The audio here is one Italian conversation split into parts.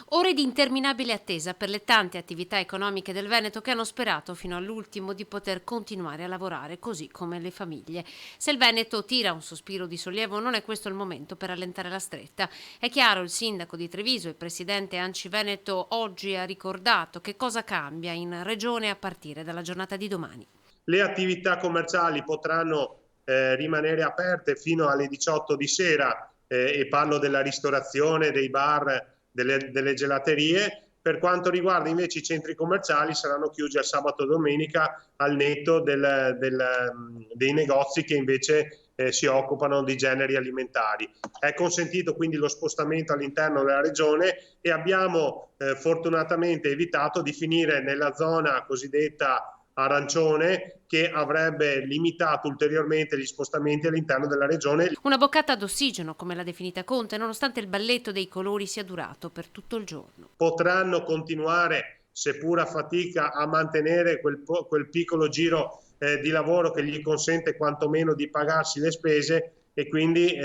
Ore di interminabile attesa per le tante attività economiche del Veneto che hanno sperato fino all'ultimo di poter continuare a lavorare, così come le famiglie. Se il Veneto tira un sospiro di sollievo, non è questo il momento per allentare la stretta. È chiaro, il sindaco di Treviso e il presidente Anci Veneto oggi ha ricordato che cosa cambia in regione a partire dalla giornata di domani. Le attività commerciali potranno rimanere aperte fino alle 18 di sera e parlo della ristorazione, dei bar, delle gelaterie. Per quanto riguarda invece i centri commerciali saranno chiusi al sabato e domenica al netto dei negozi che invece si occupano di generi alimentari. È consentito quindi lo spostamento all'interno della regione e abbiamo fortunatamente evitato di finire nella zona cosiddetta arancione che avrebbe limitato ulteriormente gli spostamenti all'interno della regione. Una boccata d'ossigeno, come l'ha definita Conte, nonostante il balletto dei colori sia durato per tutto il giorno. Potranno continuare, seppur a fatica, a mantenere quel piccolo giro di lavoro che gli consente quantomeno di pagarsi le spese e quindi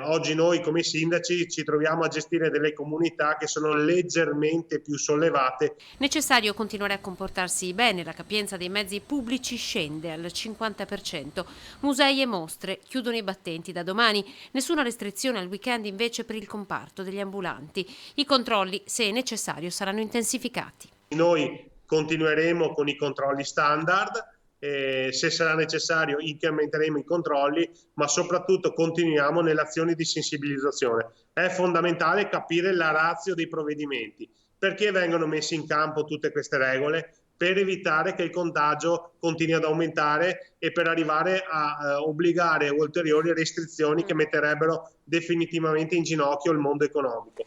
oggi noi come sindaci ci troviamo a gestire delle comunità che sono leggermente più sollevate. Necessario continuare a comportarsi bene, la capienza dei mezzi pubblici scende al 50%. Musei e mostre chiudono i battenti da domani, nessuna restrizione al weekend invece per il comparto degli ambulanti. I controlli, se necessario, saranno intensificati. Noi continueremo con i controlli standard, se sarà necessario incrementeremo i controlli, ma soprattutto continuiamo nelle azioni di sensibilizzazione. È fondamentale capire la ratio dei provvedimenti. Perché vengono messe in campo tutte queste regole? Per evitare che il contagio continui ad aumentare e per arrivare a obbligare ulteriori restrizioni che metterebbero definitivamente in ginocchio il mondo economico.